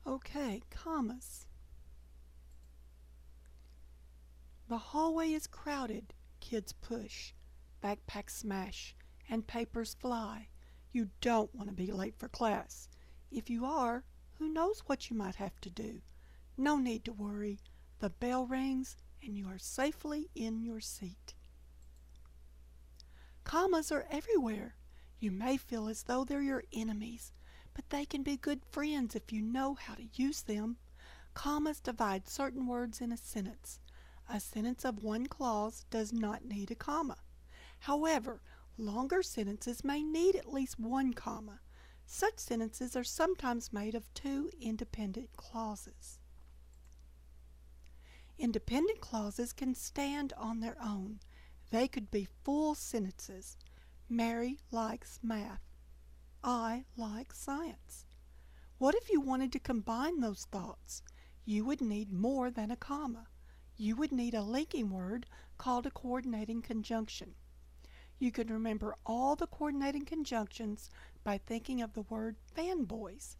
Okay, commas. The hallway is crowded. Kids push, backpacks smash, and papers fly. You don't want to be late for class. If you are, who knows what you might have to do? No need to worry. The bell rings and you are safely in your seat. Commas are everywhere. You may feel as though they're your enemies, but they can be good friends if you know how to use them. Commas divide certain words in a sentence. A sentence of one clause does not need a comma. However, longer sentences may need at least one comma. Such sentences are sometimes made of two independent clauses. Independent clauses can stand on their own. They could be full sentences. Mary likes math. I like science. What if you wanted to combine those thoughts? You would need more than a comma. You would need a linking word called a coordinating conjunction. You can remember all the coordinating conjunctions by thinking of the word fanboys.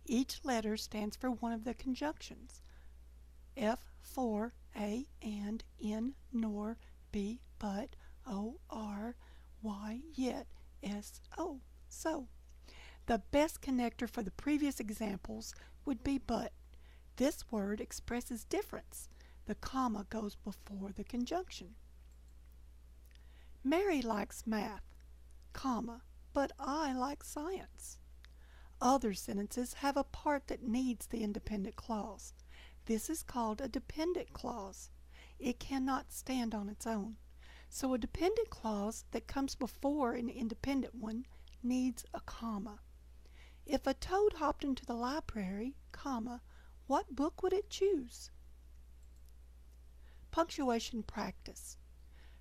Each letter stands for one of the conjunctions. F for, A and, N nor, B but, O are, Y yet, S O. So, the best connector for the previous examples would be but. This word expresses difference. The comma goes before the conjunction. Mary likes math, comma, but I like science. Other sentences have a part that needs the independent clause. This is called a dependent clause. It cannot stand on its own. So a dependent clause that comes before an independent one needs a comma. If a toad hopped into the library, comma, what book would it choose? Punctuation practice.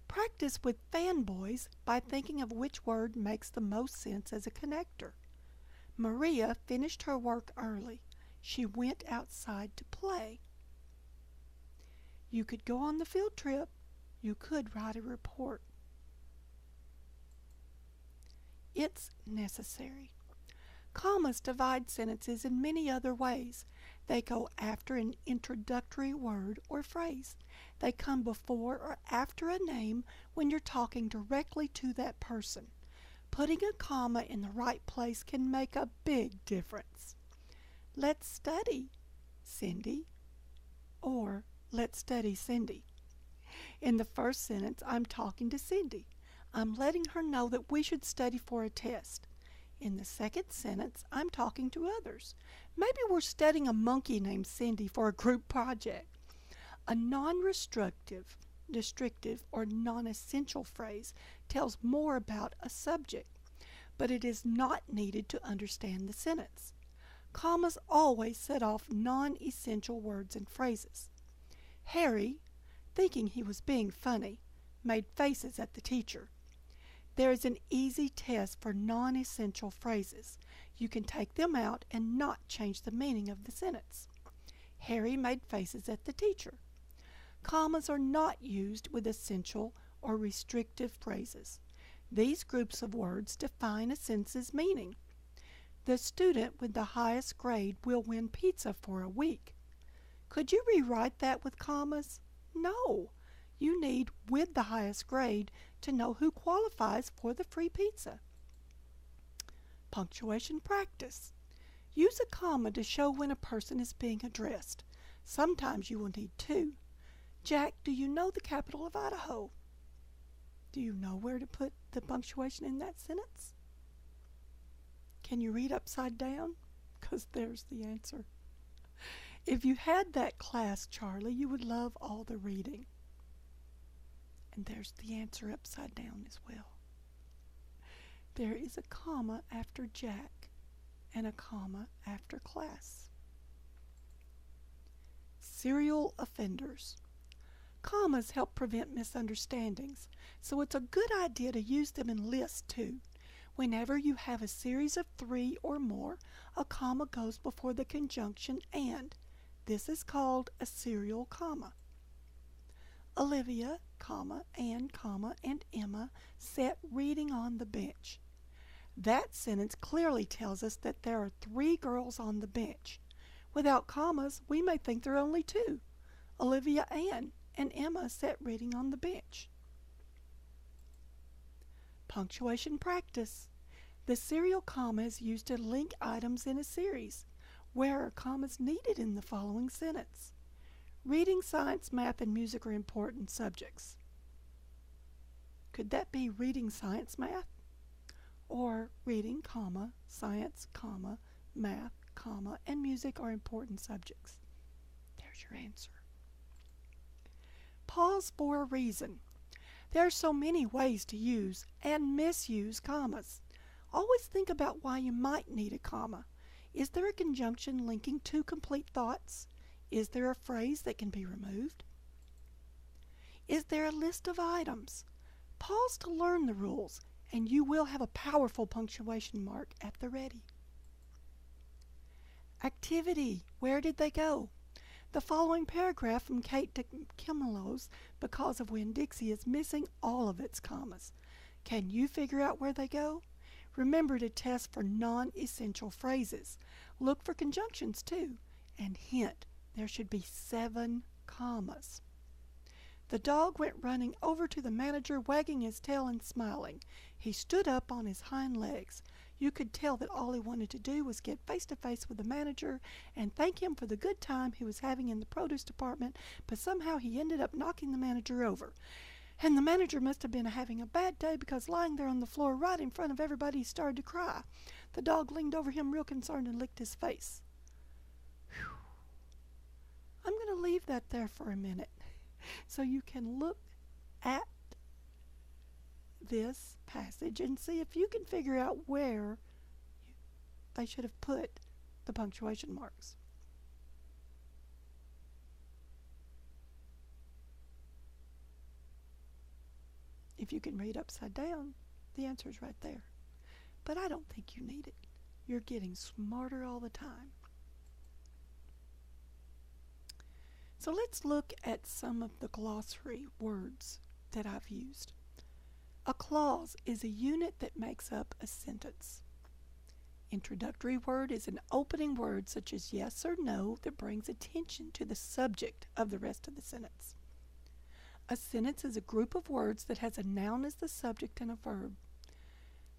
Practice with fanboys by thinking of which word makes the most sense as a connector. Maria finished her work early. She went outside to play. You could go on the field trip. You could write a report. It's necessary. Commas divide sentences in many other ways. They go after an introductory word or phrase. They come before or after a name when you're talking directly to that person. Putting a comma in the right place can make a big difference. Let's study, Cindy, or let's study Cindy. In the first sentence, I'm talking to Cindy. I'm letting her know that we should study for a test. In the second sentence, I'm talking to others. Maybe we're studying a monkey named Cindy for a group project. A non-restrictive, or non-essential phrase tells more about a subject, but it is not needed to understand the sentence. Commas always set off non-essential words and phrases. Harry, thinking he was being funny, made faces at the teacher. There is an easy test for non-essential phrases. You can take them out and not change the meaning of the sentence. Harry made faces at the teacher. Commas are not used with essential or restrictive phrases. These groups of words define a sentence's meaning. The student with the highest grade will win pizza for a week. Could you rewrite that with commas? No. You need with the highest grade to know who qualifies for the free pizza. Punctuation practice. Use a comma to show when a person is being addressed. Sometimes you will need two. Jack, do you know the capital of Idaho? Do you know where to put the punctuation in that sentence? Can you read upside down? Because there's the answer. If you had that class, Charlie, you would love all the reading. And there's the answer upside down as well. There is a comma after Jack and a comma after class. Serial offenders. Commas help prevent misunderstandings, so it's a good idea to use them in lists too. Whenever you have a series of 3 or more, a comma goes before the conjunction and. This is called a serial comma. Olivia, Anne, and Emma sat reading on the bench. That sentence clearly tells us that there are 3 girls on the bench. Without commas, we may think there are only two, Olivia Ann and Emma sat reading on the bench. Punctuation practice. The serial comma is used to link items in a series. Where are commas needed in the following sentence? Reading, science, math, and music are important subjects. Could that be reading, science, math? Or reading, comma, science, comma, math, comma, and music are important subjects. There's your answer. Pause for a reason. There are so many ways to use and misuse commas. Always think about why you might need a comma. Is there a conjunction linking two complete thoughts? Is there a phrase that can be removed? Is there a list of items? Pause to learn the rules, and you will have a powerful punctuation mark at the ready. Activity. Where did they go? The following paragraph from Kate DeKimelo's Because of Winn-Dixie is missing all of its commas. Can you figure out where they go? Remember to test for non-essential phrases. Look for conjunctions too. And hint, there should be 7 commas. The dog went running over to the manager, wagging his tail and smiling. He stood up on his hind legs. You could tell that all he wanted to do was get face to face with the manager and thank him for the good time he was having in the produce department, but somehow he ended up knocking the manager over. And the manager must have been having a bad day because lying there on the floor right in front of everybody he started to cry. The dog leaned over him real concerned and licked his face. Whew. I'm going to leave that there for a minute so you can look at this passage and see if you can figure out where they should have put the punctuation marks. If you can read upside down, the answer is right there. But I don't think you need it. You're getting smarter all the time. So let's look at some of the glossary words that I've used. A clause is a unit that makes up a sentence. Introductory word is an opening word such as yes or no that brings attention to the subject of the rest of the sentence. A sentence is a group of words that has a noun as the subject and a verb.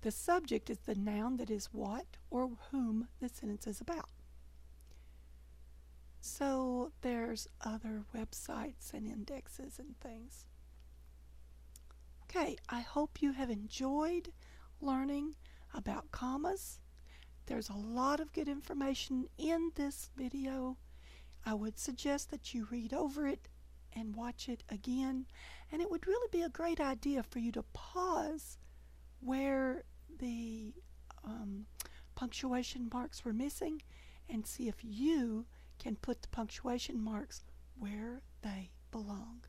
The subject is the noun that is what or whom the sentence is about. So there's other websites and indexes and things. Okay, I hope you have enjoyed learning about commas. There's a lot of good information in this video. I would suggest that you read over it and watch it again. And it would really be a great idea for you to pause where the punctuation marks were missing and see if you can put the punctuation marks where they belong.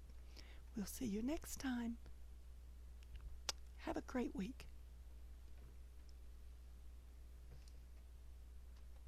We'll see you next time. Have a great week.